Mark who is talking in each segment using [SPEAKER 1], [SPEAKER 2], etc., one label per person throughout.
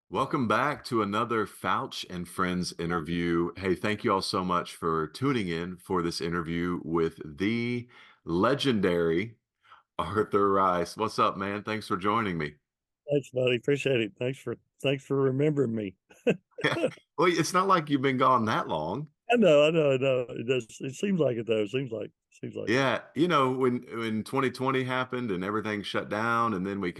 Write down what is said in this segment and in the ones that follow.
[SPEAKER 1] Welcome back to another Fouch and Friends interview. Hey, thank you all so much for tuning in for this interview with the legendary Arthur Rice. What's up, man? Thanks for joining me.
[SPEAKER 2] Thanks, buddy. Appreciate it. Thanks for remembering me.
[SPEAKER 1] Yeah. Well, it's not like you've been gone that long.
[SPEAKER 2] I know. It does. It seems like it though. Seems like it.
[SPEAKER 1] Yeah, when 2020 happened and everything shut down, and then we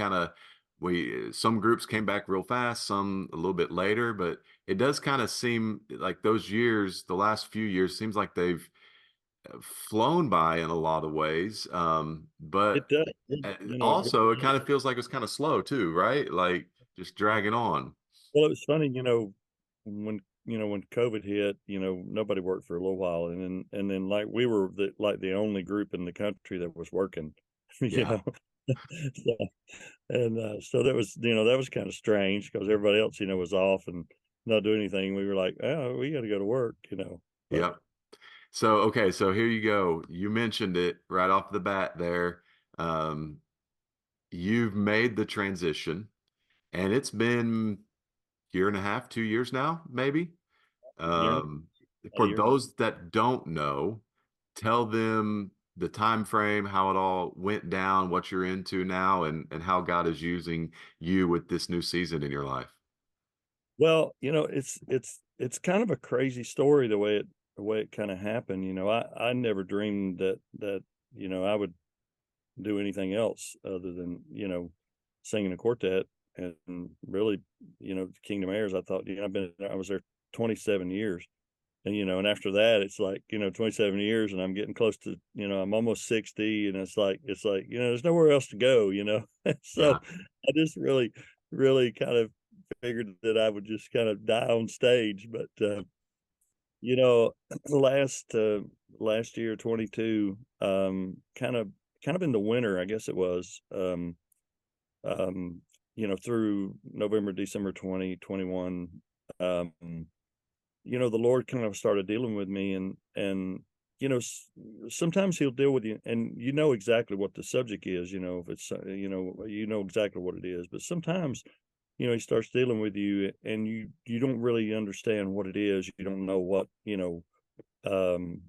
[SPEAKER 1] some groups came back real fast, some a little bit later, but it does kind of seem like those years, the last few years, seems like they've flown by in a lot of ways.
[SPEAKER 2] It
[SPEAKER 1] But
[SPEAKER 2] does. It
[SPEAKER 1] also it
[SPEAKER 2] really
[SPEAKER 1] kind of
[SPEAKER 2] does.
[SPEAKER 1] feels like it's kind of slow too, right? Like just dragging on.
[SPEAKER 2] Well, it was funny, when COVID hit, nobody worked for a little while, and then like we were the only group in the country that was working, you
[SPEAKER 1] Yeah,
[SPEAKER 2] know. So, and so that was kind of strange because everybody else, was off and not doing anything. We were like, oh, we got to go to work. But
[SPEAKER 1] yeah. So okay, so here you go. You mentioned it right off the bat there. Um, you've made the transition, and it's been year and a half, 2 years now, maybe.
[SPEAKER 2] year,
[SPEAKER 1] Um,
[SPEAKER 2] about a
[SPEAKER 1] for
[SPEAKER 2] year.
[SPEAKER 1] those that don't know, tell them the time frame, how it all went down, what you're into now, and how God is using you with this new season in your life.
[SPEAKER 2] Well, it's kind of a crazy story the way it kind of happened. I never dreamed that I would do anything else other than singing a quartet and really Kingdom Airs. I thought I was there 27 years. And after that it's like 27 years and I'm getting close to I'm almost 60, and it's like there's nowhere else to go.
[SPEAKER 1] Yeah.
[SPEAKER 2] So I just really kind of figured that I would just kind of die on stage. But you know last last year 22, kind of in the winter, I guess it was, through November, December 2021, the Lord kind of started dealing with me, and you know sometimes he'll deal with you and exactly what the subject is, if it's exactly what it is. But sometimes he starts dealing with you and you don't really understand what it is. You don't know what, um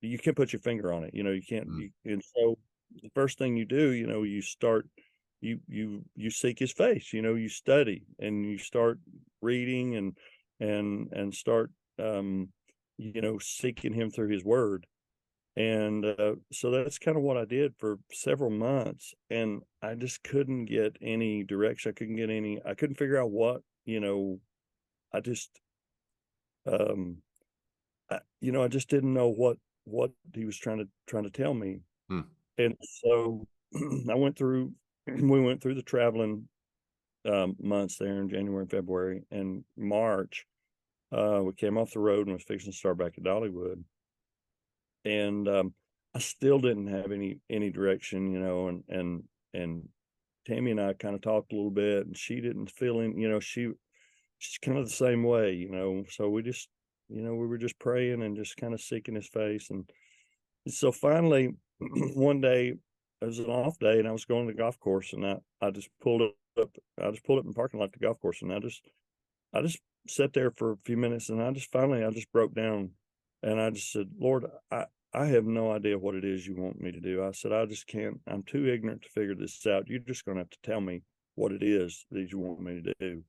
[SPEAKER 2] you can't put your finger on it. You can't
[SPEAKER 1] Mm.
[SPEAKER 2] and so the first thing you do, you start you seek his face. You study and you start reading and start seeking him through his word. And so that's kind of what I did for several months, and I just couldn't get any direction. I couldn't figure out I just um I just didn't know what he was trying to tell me.
[SPEAKER 1] Mm.
[SPEAKER 2] And so I went through we went through the traveling months there in January and February. And March, we came off the road and was fixing to start back at Dollywood. And I still didn't have any direction, and Tammy and I kind of talked a little bit, and she didn't feel in, she's kind of the same way, so we were just praying and just kind of seeking his face. And so finally, one day, it was an off day, and I was going to the golf course, and I just pulled up. I just pulled up in the parking lot of the golf course, and I just sat there for a few minutes, and I just broke down, and I just said, Lord, I have no idea what it is you want me to do. I said, I just can't. I'm too ignorant to figure this out. You're just going to have to tell me what it is that you want me to do.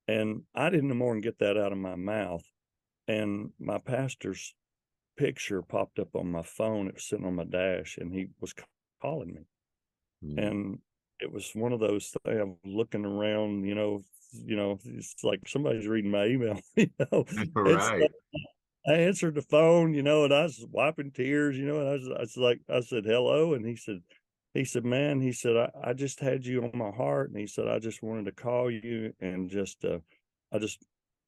[SPEAKER 2] And I didn't know more than get that out of my mouth. And my pastor's picture popped up on my phone. It was sitting on my dash, and he was calling me.
[SPEAKER 1] Mm.
[SPEAKER 2] And it was one of those things. I'm looking around, it's like somebody's reading my email. And so
[SPEAKER 1] Right.
[SPEAKER 2] I answered the phone, and I was wiping tears, and I said, hello. And he said, man, he said, I just had you on my heart. And he said, I just wanted to call you and I just,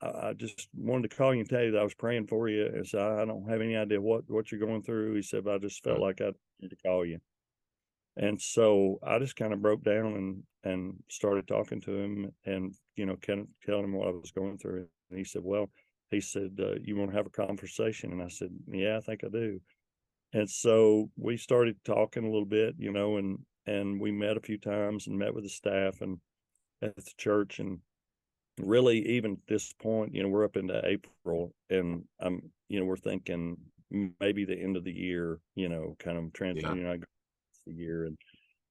[SPEAKER 2] I just wanted to call you and tell you that I was praying for you. And so I don't have any idea what you're going through. He said, but I just felt
[SPEAKER 1] Mm.
[SPEAKER 2] like I needed to call you. And so I just kind of broke down and started talking to him and, kind of telling him what I was going through. And he said, well, you want to have a conversation? And I said, yeah, I think I do. And so we started talking a little bit, and we met a few times and met with the staff and at the church. And really, even at this point, we're up into April, and we're thinking maybe the end of the year, kind of
[SPEAKER 1] Yeah.
[SPEAKER 2] I go the year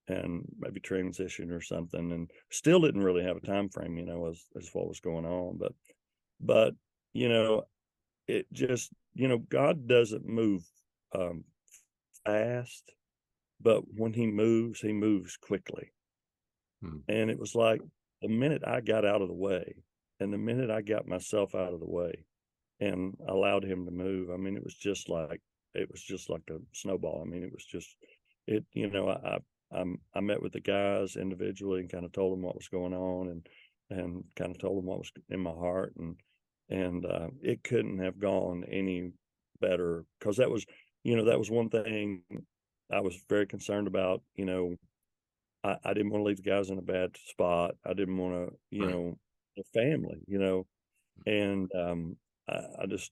[SPEAKER 2] and maybe transition or something, and still didn't really have a time frame, as what was going on, but you know, it just, God doesn't move um, fast, but when he moves quickly.
[SPEAKER 1] Mm,
[SPEAKER 2] And it was like the minute I got out of the way and the minute I got myself out of the way and allowed him to move, I mean, it was just like a snowball. I mean, it was just it, I met with the guys individually and kind of told them what was going on and kind of told them what was in my heart and it couldn't have gone any better because that was one thing I was very concerned about. I didn't want to leave the guys in a bad spot. I didn't want to,
[SPEAKER 1] right.
[SPEAKER 2] the family, and I just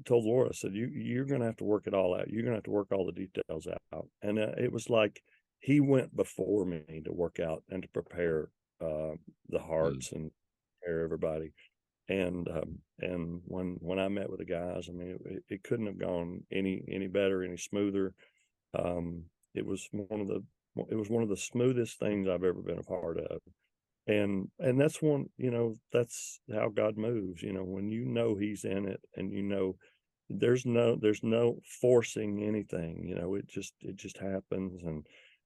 [SPEAKER 2] told Laura, I said, you're going to have to work it all out. You're going to have to work all the details out. And it was like he went before me to work out and to prepare the
[SPEAKER 1] Mm,
[SPEAKER 2] hearts and prepare everybody. And when I met with the guys, I mean, it couldn't have gone any better, any smoother. Um, it was one of the smoothest things I've ever been a part of. And that's how God moves, when he's in it and there's no forcing anything, it just happens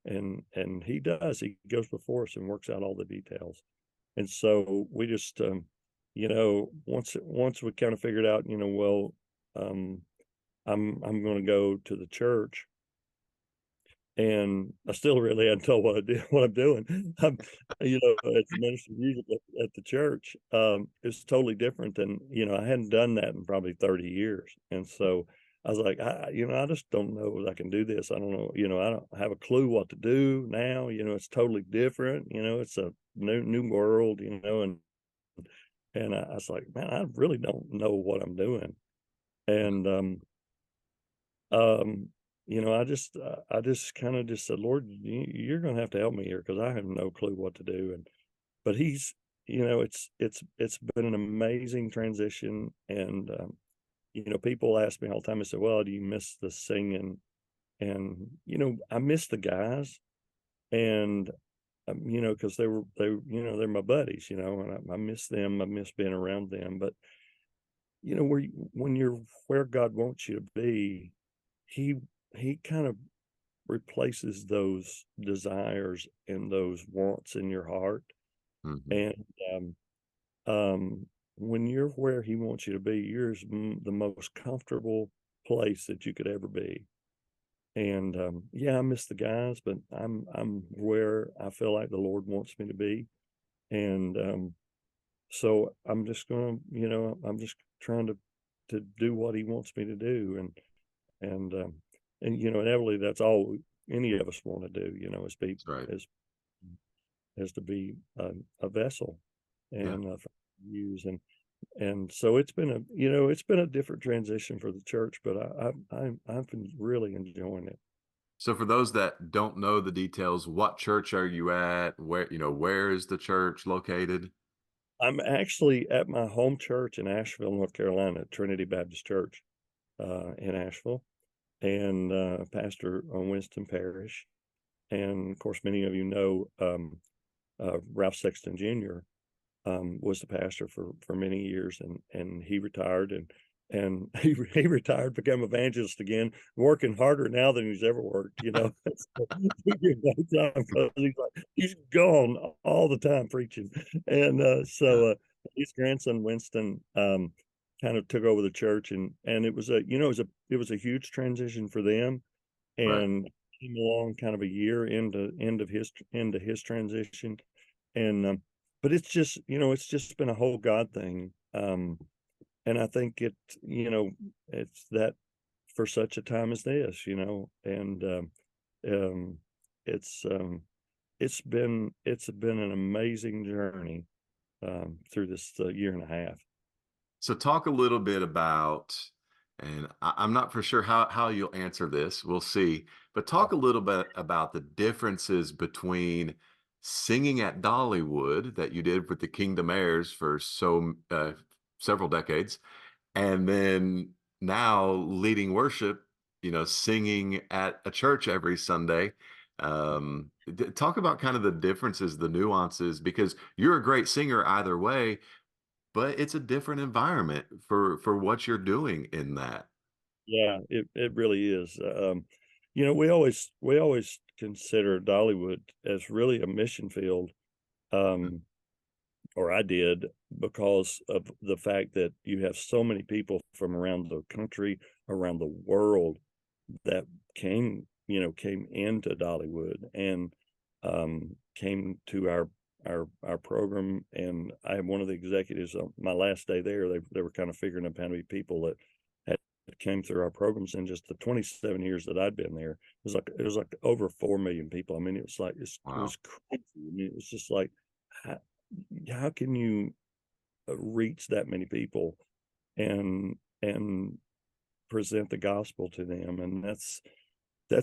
[SPEAKER 2] and he goes before us and works out all the details. And so we just once we kind of figured out, well, um I'm going to go to the church, and I still really hadn't told what I'm doing. As a minister of music at the church, it's totally different than, I hadn't done that in probably 30 years. And so I was like, I just don't know if I can do this. I don't know, I don't have a clue what to do now. It's totally different. It's a new world, and I was like, man, I really don't know what I'm doing. And um, I just kind of just said, Lord, you're going to have to help me here because I have no clue what to do. But it's been an amazing transition. And, people ask me all the time, I said, well, do you miss the singing? And, I miss the guys and, cause they're my buddies, and I miss them. I miss being around them. But, when you're where God wants you to be, he, he kind of replaces those desires and those wants in your heart.
[SPEAKER 1] mhm.
[SPEAKER 2] And um, when you're where he wants you to be, the most comfortable place that you could ever be. And yeah, I miss the guys, but I'm where I feel like the Lord wants me to be. And so I'm just trying to do what he wants me to do. And inevitably that's all any of us want to do,
[SPEAKER 1] That's right.
[SPEAKER 2] is to be a vessel
[SPEAKER 1] Yeah.
[SPEAKER 2] and for use. And so it's been a different transition for the church, but I've been really enjoying it.
[SPEAKER 1] So for those that don't know the details, what church are you at? Where is the church located?
[SPEAKER 2] I'm actually at my home church in Asheville, North Carolina, Trinity Baptist Church in Asheville, and Pastor Winston Parrish. And of course, many of you know Ralph Sexton Jr. Was the pastor for many years, and he retired, and he retired, became evangelist again, working harder now than he's ever worked. So he did a great time because he's gone all the time preaching, and
[SPEAKER 1] Yeah.
[SPEAKER 2] his grandson Winston kind of took over the church, and it was a huge transition for them,
[SPEAKER 1] Right.
[SPEAKER 2] and came along kind of a year into his transition, and but it's just been a whole God thing, and I think it's that for such a time as this, and um, it's it's been an amazing journey through this year and a half.
[SPEAKER 1] So talk a little bit about, and I'm not for sure how you'll answer this. We'll see. But talk a little bit about the differences between singing at Dollywood that you did with the Kingdom Heirs for several decades, and then now leading worship, singing at a church every Sunday. Talk about kind of the differences, the nuances, because you're a great singer either way, but it's a different environment for what you're doing in that.
[SPEAKER 2] Yeah, it really is. We always consider Dollywood as really a mission field. Um, or I did, because of the fact that you have so many people from around the country, around the world, that came into Dollywood and came to our program. And I had one of the executives on my last day there. They were kind of figuring out how many people that had came through our programs in just the 27 years that I'd been there. It was like over 4 million people. I mean, it
[SPEAKER 1] Wow.
[SPEAKER 2] was crazy. I mean, it was just like, how, how can you reach that many people and present the gospel to them? And that's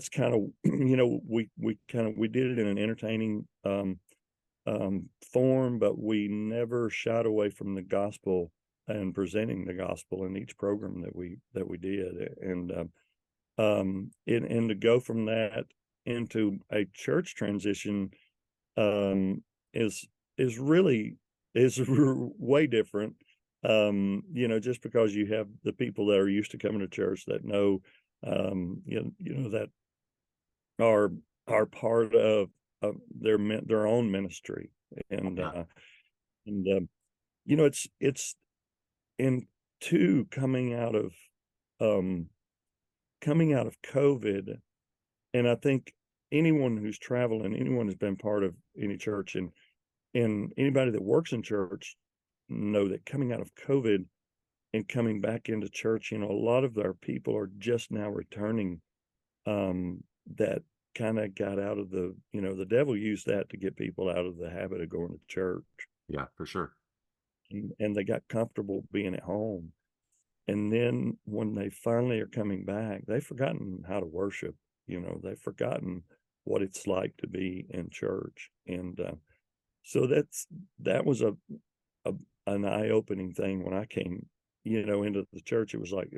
[SPEAKER 2] kind of we did it in an entertaining form, but we never shied away from the gospel and presenting the gospel in each program that we did. And to go from that into a church transition um, is really is way different. Just because you have the people that are used to coming to church that know, that are part of their own ministry. and
[SPEAKER 1] Yeah.
[SPEAKER 2] uh, it's in two um coming out of COVID. And I think anyone who's traveling, anyone who's been part of any church, and anybody that works in church know that coming out of COVID and coming back into church, a lot of our people are just now returning, that kind of got out of the devil used that to get people out of the habit of going to church,
[SPEAKER 1] Yeah, for sure.
[SPEAKER 2] and they got comfortable being at home. And then when they finally are coming back, they've forgotten how to worship. They've forgotten what it's like to be in church. And so that was a an eye-opening thing when I came, into the church. It was like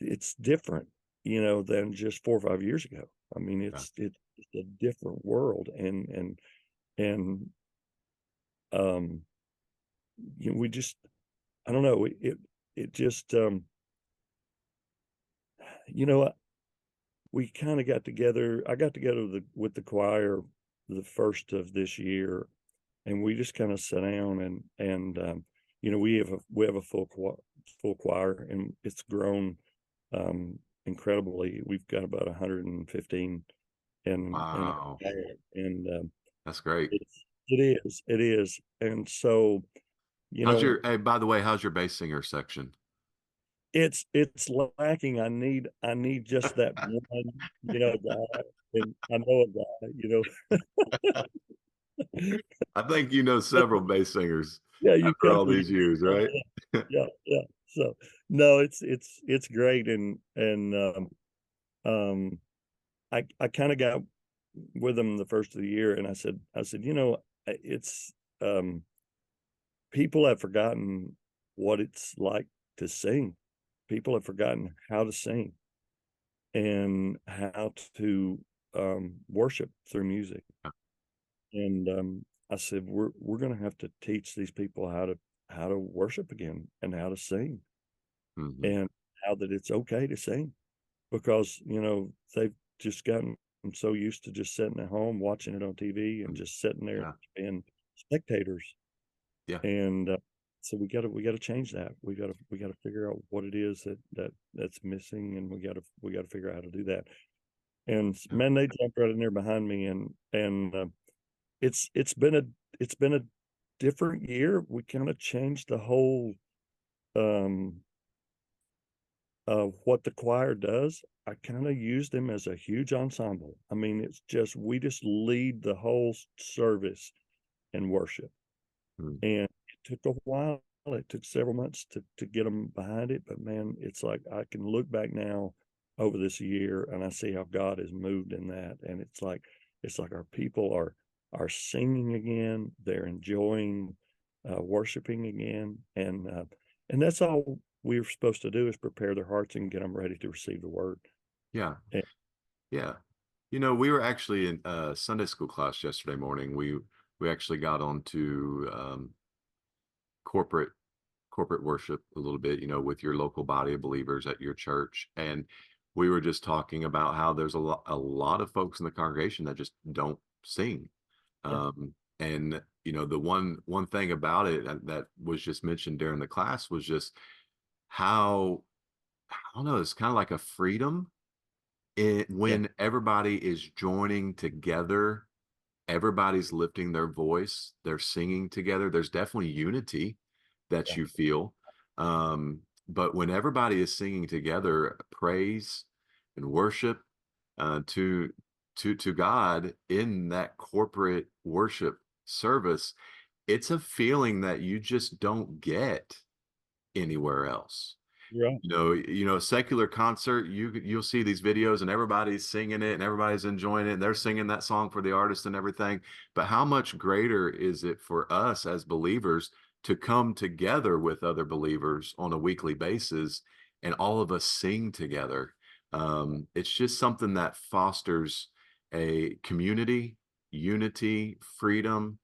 [SPEAKER 2] it's different, than just 4 or 5 years ago. I mean,
[SPEAKER 1] Yeah.
[SPEAKER 2] it's a different world. And um we just, I don't know, it just you know we kind of got together. I got together with the choir the first of this year, and we just kind of sat down, and we have a full choir, and it's grown incredibly. We've got about 115 in our
[SPEAKER 1] Wow.
[SPEAKER 2] choir, and
[SPEAKER 1] That's great.
[SPEAKER 2] it is. And so, you know
[SPEAKER 1] Hey, by the way, how's your bass singer section?
[SPEAKER 2] it's lacking. I need just that one, guy. And I know a guy,
[SPEAKER 1] I think you know several bass singers
[SPEAKER 2] yeah, you
[SPEAKER 1] after
[SPEAKER 2] come
[SPEAKER 1] all
[SPEAKER 2] from
[SPEAKER 1] these years,
[SPEAKER 2] yeah,
[SPEAKER 1] right?
[SPEAKER 2] yeah, yeah. So no, it's great. And um I kind of got with him the first of the year, and I said, it's people have forgotten what it's like to sing. People have forgotten how to sing and how to worship through music. And I said, we're going to have to teach these people how to worship again, and how to sing,
[SPEAKER 1] Mhm.
[SPEAKER 2] and how that it's okay to sing, because they've just gotten so used to just sitting at home watching it on TV and
[SPEAKER 1] Mm.
[SPEAKER 2] just sitting there
[SPEAKER 1] Yeah,
[SPEAKER 2] and spectators.
[SPEAKER 1] yeah,
[SPEAKER 2] And so we got to change that. We got to figure out what it is that's missing, and we got to figure out how to do that. And
[SPEAKER 1] yeah.
[SPEAKER 2] man, they jumped right in there behind me, and it's it's been a it's been a different year. We kind of changed the whole um what the choir does. I kind of use them as a huge ensemble. I mean, it's just we just lead the whole service in worship.
[SPEAKER 1] Mm.
[SPEAKER 2] And it took a while. It took several months to get them behind it, but man, it's like I can look back now over this year, and I see how God has moved in that. And it's like our people are singing again. They're enjoying worshiping again, and that's all we're supposed to do is prepare their hearts and get them ready to receive the word.
[SPEAKER 1] Yeah.
[SPEAKER 2] And,
[SPEAKER 1] Yeah. We were actually in Sunday school class yesterday morning. We actually got onto corporate corporate worship a little bit, with your local body of believers at your church. And we were just talking about how there's a lot of folks in the congregation that just don't sing.
[SPEAKER 2] yeah,
[SPEAKER 1] And the one thing about it that was just mentioned during the class was just how, I don't know, it's kind of like a freedom
[SPEAKER 2] yeah,
[SPEAKER 1] when everybody is joining together, everybody's lifting their voice, they're singing together. There's definitely unity that
[SPEAKER 2] yeah,
[SPEAKER 1] you feel. But when everybody is singing together, praise and worship to God in that corporate worship service, it's a feeling that you just don't get anywhere else.
[SPEAKER 2] you're right.
[SPEAKER 1] Secular concert, you'll see these videos and everybody's singing it and everybody's enjoying it and they're singing that song for the artist and everything. But how much greater is it for us as believers to come together with other believers on a weekly basis and all of us sing together? It's just something that fosters a community, unity, freedom,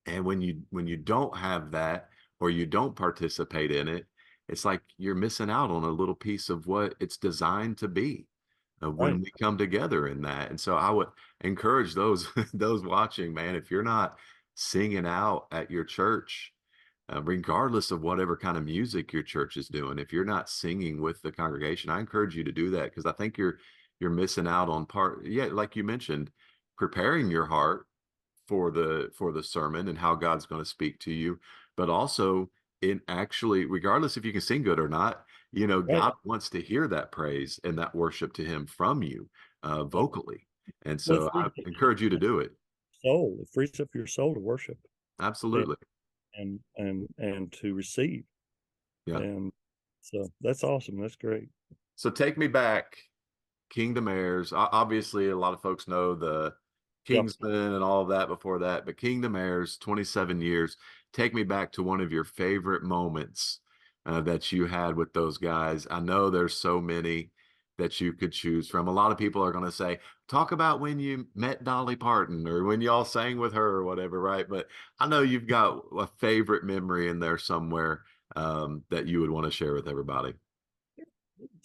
[SPEAKER 1] and when you don't have that or you don't participate in it, it's like you're missing out on a little piece of what it's designed to be when
[SPEAKER 2] Right,
[SPEAKER 1] we come together in that. And so I would encourage those those watching, man, if you're not singing out at your church, regardless of whatever kind of music your church is doing, if you're not singing with the congregation, I encourage you to do that because I think you're missing out on part. Yeah, like you mentioned, preparing your heart for the sermon and how God's going to speak to you, but also in actually, regardless if you can sing good or not,
[SPEAKER 2] right.
[SPEAKER 1] God wants to hear that praise and that worship to Him from you
[SPEAKER 2] Right.
[SPEAKER 1] vocally, and
[SPEAKER 2] Well,
[SPEAKER 1] so I encourage you to do it.
[SPEAKER 2] it frees up your soul to worship and
[SPEAKER 1] Absolutely,
[SPEAKER 2] and to receive.
[SPEAKER 1] yeah.
[SPEAKER 2] And so that's awesome. That's great.
[SPEAKER 1] So take me back. Kingdom Heirs. Obviously, a lot of folks know the
[SPEAKER 2] Yep.
[SPEAKER 1] Kingsman and all of that before that, but Kingdom Heirs, 27 years. Take me back to one of your favorite moments that you had with those guys. I know there's so many that you could choose from. A lot of people are going to say, talk about when you met Dolly Parton or when y'all sang with her or whatever, right? But I know you've got a favorite memory in there somewhere that you would want to share with everybody.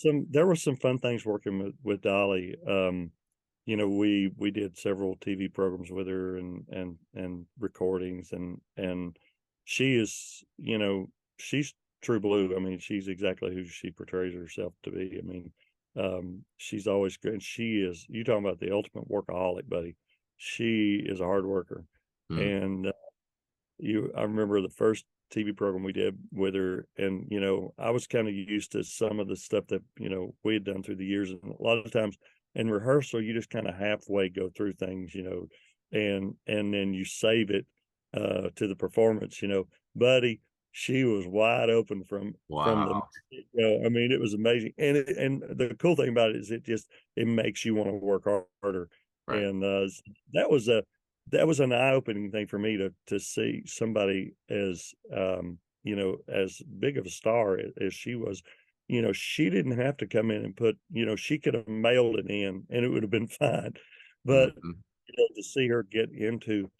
[SPEAKER 2] There were some fun things working with Dolly. We did several TV programs with her and recordings and she is, she's true blue. I mean, she's exactly who she portrays herself to be. I mean, she's always good. And she is, you talking about the ultimate workaholic, buddy. She is a hard worker.
[SPEAKER 1] Mm,
[SPEAKER 2] And I remember the first TV program we did with her, and I was kind of used to some of the stuff that we had done through the years, and a lot of times in rehearsal, you just kind of halfway go through things, and then you save it to the performance, buddy. She was wide open from the,
[SPEAKER 1] wow.
[SPEAKER 2] I mean, it was amazing, and the cool thing about it is it makes you want to work harder,
[SPEAKER 1] Right.
[SPEAKER 2] and that was a that was an eye-opening thing for me to see somebody as as big of a star as she was. She didn't have to come in and put, she could have mailed it in and it would have been fine. But
[SPEAKER 1] Mhm.
[SPEAKER 2] to see her get into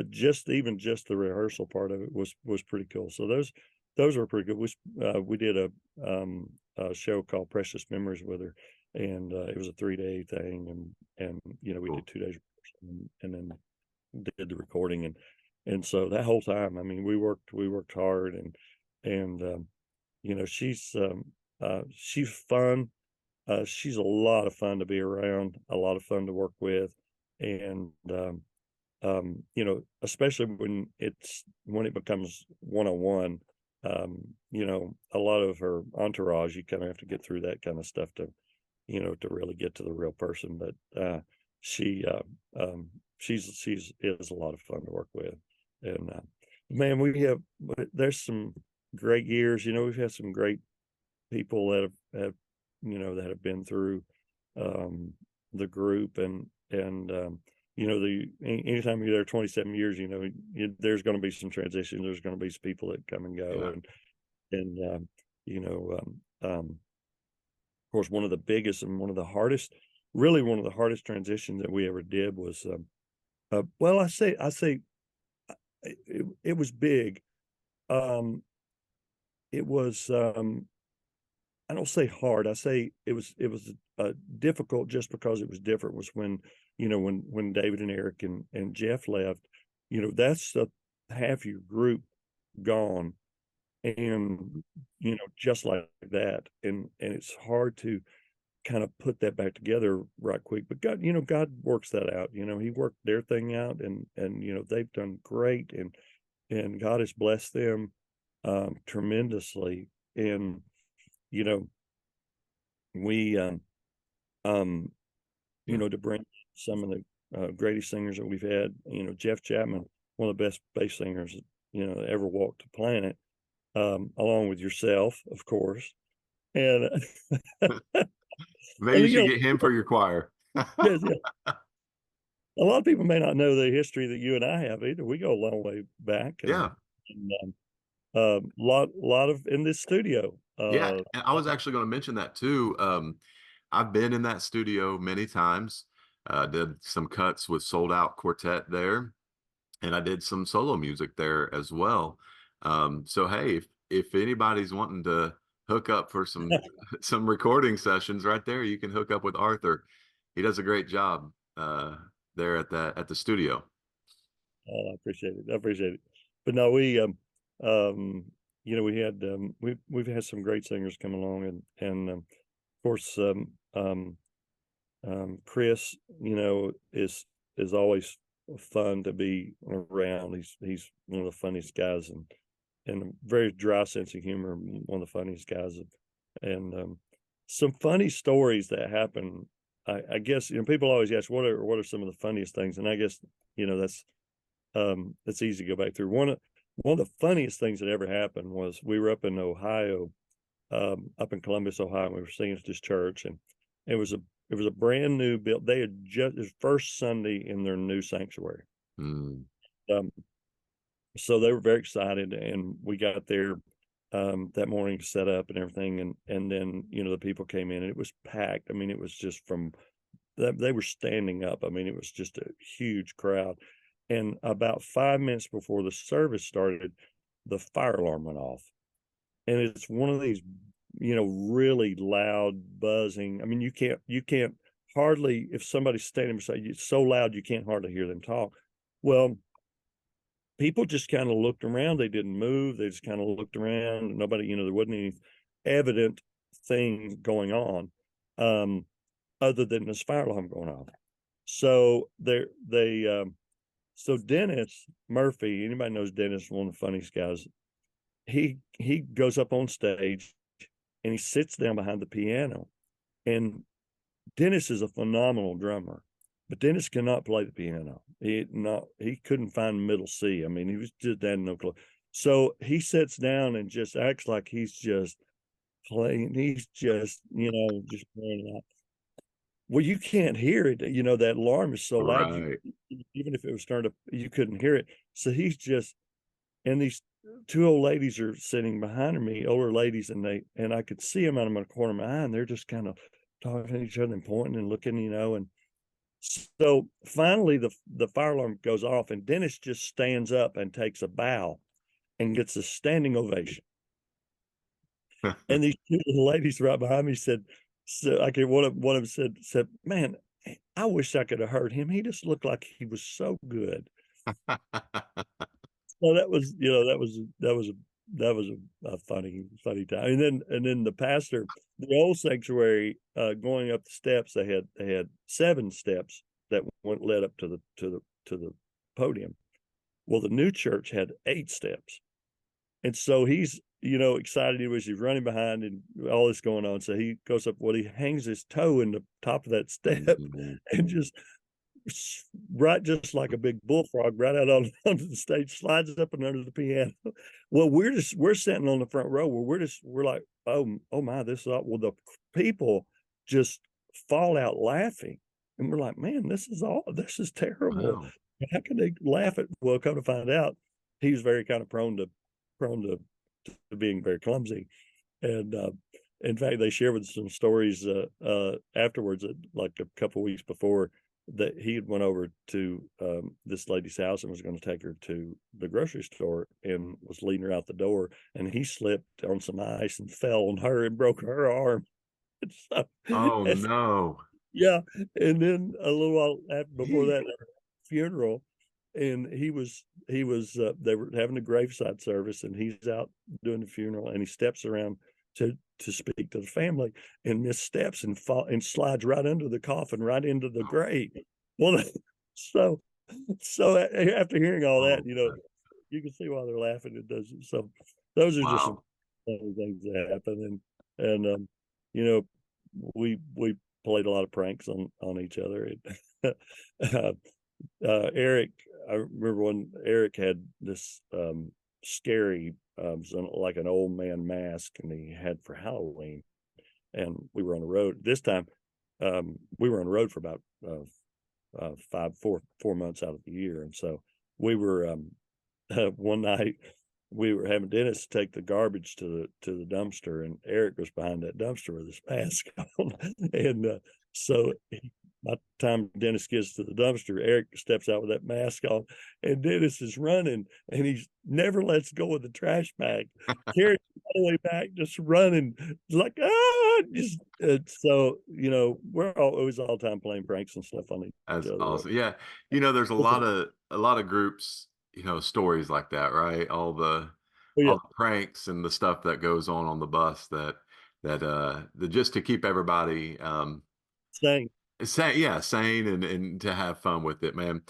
[SPEAKER 2] just the rehearsal part of it was pretty cool. So those were pretty good. We did a show called Precious Memories with her, and it was a 3-day thing, and we
[SPEAKER 1] Cool.
[SPEAKER 2] did 2 days and then did the recording, and so that whole time, I mean, we worked hard, and she's fun. She's a lot of fun to be around, a lot of fun to work with, and especially when it becomes one-on-one. A lot of her entourage, you kind of have to get through that kind of stuff to really get to the real person. But she she's is a lot of fun to work with, and man, there's some great years. We've had some great people that have been through um, the group, and anytime you're there 27 years, there's going to be some transitions. There's going to be some people that come and go,
[SPEAKER 1] Yeah.
[SPEAKER 2] and you know, of course, one of the biggest and really one of the hardest transitions that we ever did was, well, I say it was big. It was, I don't say hard. I say it was difficult just because it was different. Was when David and Eric and Jeff left, that's half your group gone, and just like that, and it's hard to kind of put that back together right quick. But God works that out. He worked their thing out, and they've done great, and God has blessed them tremendously. And you know, we um to bring some of the greatest singers that we've had, Jeff Chapman, one of the best bass singers that ever walked the planet, along with yourself, of course. And
[SPEAKER 1] Maybe
[SPEAKER 2] and
[SPEAKER 1] you should get him for your choir.
[SPEAKER 2] yes, yeah, a lot of people may not know the history that you and I have either. We go a long way back,
[SPEAKER 1] Yeah.
[SPEAKER 2] and lot of in this studio.
[SPEAKER 1] Yeah, and I was actually gonna mention that too. I've been in that studio many times, did some cuts with Sold Out Quartet there, and I did some solo music there as well. So hey, if anybody's wanting to hook up for some some recording sessions right there, you can hook up with Arthur. He does a great job there at the studio.
[SPEAKER 2] I appreciate it. I appreciate it. But no, um, we had we've had some great singers come along, and of course, Chris, is always fun to be around. He's one of the funniest guys, and a very dry sense of humor. One of the funniest guys, and some funny stories that happen. I guess people always ask what are some of the funniest things, and I guess that's easy to go back through. One of the funniest things that ever happened was we were up in Ohio, up in Columbus, Ohio, and we were singing at this church, and it was a brand new build. They had just it was first Sunday in their new sanctuary.
[SPEAKER 1] Mm.
[SPEAKER 2] Um, so they were very excited, and we got there that morning to set up and everything, and then the people came in, and it was packed. I mean, it was just from they were standing up. I mean, it was just a huge crowd. And about 5 minutes before the service started, the fire alarm went off. And it's one of these, really loud buzzing. I mean, you can't hardly, if somebody's standing beside you, it's so loud you can't hardly hear them talk. Well, people just kind of looked around. They didn't move. They just kind of looked around. Nobody, there wasn't any evident thing going on, other than this fire alarm going off. So so Dennis Murphy, anybody knows Dennis, one of the funniest guys. He goes up on stage and he sits down behind the piano. And Dennis is a phenomenal drummer, but Dennis cannot play the piano. He couldn't find middle C. I mean, he was just had no clue. So he sits down and just acts like he's just playing. He's just just playing out. Well, you can't hear it. That alarm is so loud.
[SPEAKER 1] Right.
[SPEAKER 2] Even if it was turned up, you couldn't hear it. So he's just, and these two old ladies are sitting behind me, older ladies, and I could see them out of my corner of my eye, and they're just kind of talking to each other and pointing and looking, and so finally the fire alarm goes off, and Dennis just stands up and takes a bow and gets a standing ovation. And these two ladies right behind me said, so I could one of them said, man, I wish I could have heard him. He just looked like he was so good. So that was a funny time. And then the pastor, the old sanctuary, going up the steps, they had 7 steps that led up to the podium. Well, the new church had 8 steps. And so he's, excited. He's running behind and all this going on. So he goes up, he hangs his toe in the top of that step and just like a big bullfrog right out onto the stage, slides up and under the piano. Well, we're sitting on the front row where we're like, oh my, this is all. Well, the people just fall out laughing. And we're like, man, this is terrible.
[SPEAKER 1] Wow.
[SPEAKER 2] How can they laugh at? Well, come to find out, he was very kind of prone to being very clumsy. And in fact, they shared with some stories afterwards, like a couple of weeks before, that he had went over to this lady's house and was going to take her to the grocery store and was leading her out the door, and he slipped on some ice and fell on her and broke her arm. And so,
[SPEAKER 1] Oh
[SPEAKER 2] and
[SPEAKER 1] no.
[SPEAKER 2] yeah, and then a little while after, before
[SPEAKER 1] Yeesh.
[SPEAKER 2] that, funeral, and he was they were having a graveside service, and he's out doing the funeral, and he steps around to speak to the family, and missteps and fall and slides right under the coffin, right into the grave. Well, so after hearing all that,
[SPEAKER 1] Oh,
[SPEAKER 2] you can see why they're laughing. It doesn't. So those are just some
[SPEAKER 1] wow.
[SPEAKER 2] funny things that happen, and you know, we played a lot of pranks on each other. uh, Eric, I remember when Eric had this scary, like an old man mask, and he had for Halloween, and we were on the road. This time, we were on the road for about 4 months out of the year, and so we were one night we were having Dennis take the garbage to the dumpster, and Eric was behind that dumpster with his mask on, and so by the time Dennis gets to the dumpster, Eric steps out with that mask on, and Dennis is running, and he never lets go of the trash bag, carries it all the way back, just running, like just so we're always all the time playing pranks and stuff on each
[SPEAKER 1] That's
[SPEAKER 2] other.
[SPEAKER 1] awesome. Yeah. There's a lot of groups, stories like that, right?
[SPEAKER 2] Oh yeah,
[SPEAKER 1] All the pranks and the stuff that goes on the bus that just to keep everybody
[SPEAKER 2] same.
[SPEAKER 1] sane and to have fun with it, man.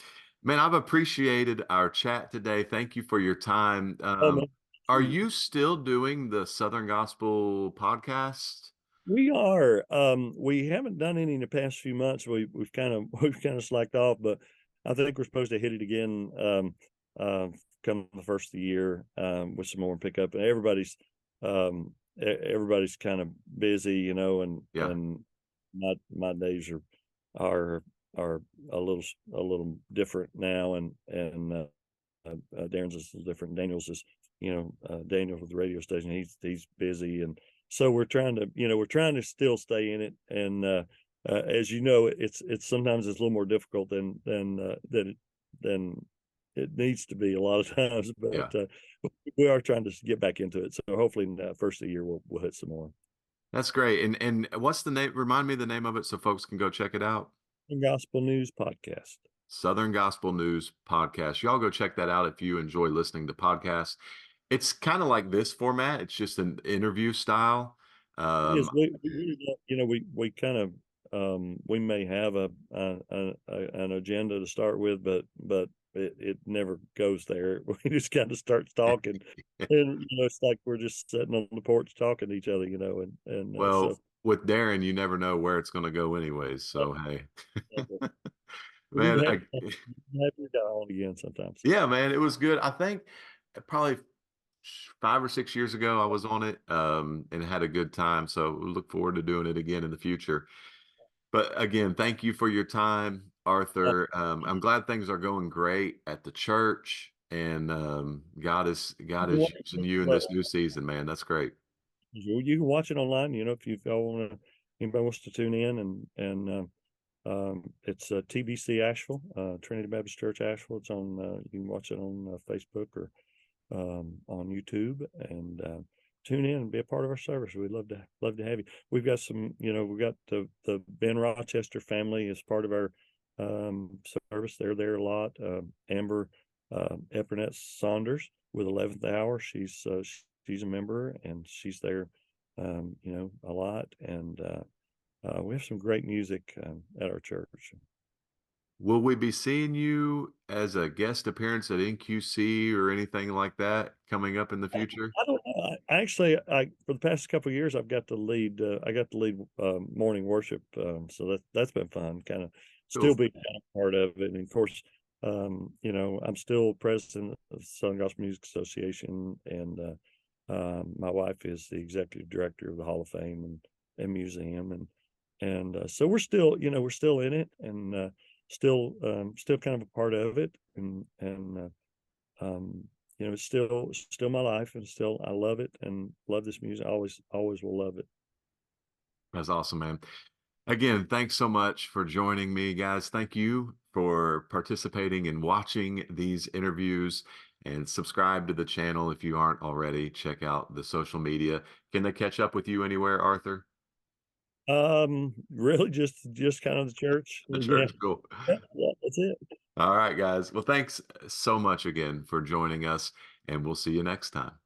[SPEAKER 1] Man, I've appreciated our chat today. Thank you for your time.
[SPEAKER 2] Oh man.
[SPEAKER 1] Are you still doing the Southern Gospel podcast?
[SPEAKER 2] We are. We haven't done any in the past few months. We've kind of we've kind of slacked off, but I think we're supposed to hit it again come the first of the year with some more pickup. And everybody's kind of busy,
[SPEAKER 1] Yeah.
[SPEAKER 2] and my days are are a little different now, and Darren's is different. Daniel's is, Daniel with the radio station. He's busy, and so we're trying to still stay in it. And as you know, it's sometimes it's a little more difficult than it needs to be a lot of times.
[SPEAKER 1] Yeah.
[SPEAKER 2] But we are trying to get back into it. So hopefully, in the first of the year, we'll hit some more.
[SPEAKER 1] That's great. And what's the name? Remind me the name of it so folks can go check it out.
[SPEAKER 2] Gospel News Podcast.
[SPEAKER 1] Southern Gospel News Podcast. Y'all go check that out if you enjoy listening to podcasts. It's kind of like this format. It's just an interview style.
[SPEAKER 2] Yes,
[SPEAKER 1] Um,
[SPEAKER 2] we kind of we may have an agenda to start with, but it never goes there. We just kind of starts talking, and it's like we're just sitting on the porch talking to each other, and so
[SPEAKER 1] well, with Darren, you never know where it's going to go anyways. So, hey,
[SPEAKER 2] we'd
[SPEAKER 1] man,
[SPEAKER 2] have your guy on again sometimes.
[SPEAKER 1] yeah, man, it was good. I think probably 5 or 6 years ago, I was on it and had a good time. So we look forward to doing it again in the future. But again, thank you for your time,
[SPEAKER 2] Uh,
[SPEAKER 1] Arthur. I'm glad things are going great at the church, and God is using you in
[SPEAKER 2] but
[SPEAKER 1] this new season, man. That's great.
[SPEAKER 2] you can watch it online. If you want to, anybody wants to tune in, it's TBC Asheville, Trinity Baptist Church Asheville. It's on. You can watch it on Facebook or on YouTube, and tune in and be a part of our service. We'd love to have you. We've got we've got the Ben Rochester family as part of our service. They're there a lot. Amber Epernett Saunders with 11th Hour. She's a member, and she's there a lot. And we have some great music at our church.
[SPEAKER 1] Will we be seeing you as a guest appearance at NQC or anything like that coming up in the future?
[SPEAKER 2] I don't know. I for the past couple of years, I've got to lead. I got to lead morning worship, so that's been fun. Kind of still
[SPEAKER 1] Cool.
[SPEAKER 2] be part of it, and of course, I'm still president of the Southern Gospel Music Association, and my wife is the executive director of the Hall of Fame and museum, and So we're still in it, and still kind of a part of it, um, it's still my life, and still I love it and love this music. Always will love it.
[SPEAKER 1] That's awesome, man. Again, thanks so much for joining me, guys. Thank you for participating and watching these interviews, and subscribe to the channel if you aren't already. Check out the social media. Can they catch up with you anywhere, Arthur?
[SPEAKER 2] Really just kind of the church.
[SPEAKER 1] The
[SPEAKER 2] Yeah.
[SPEAKER 1] church? Cool.
[SPEAKER 2] Yeah, yeah, that's it.
[SPEAKER 1] All right, guys. Well, thanks so much again for joining us, and we'll see you next time.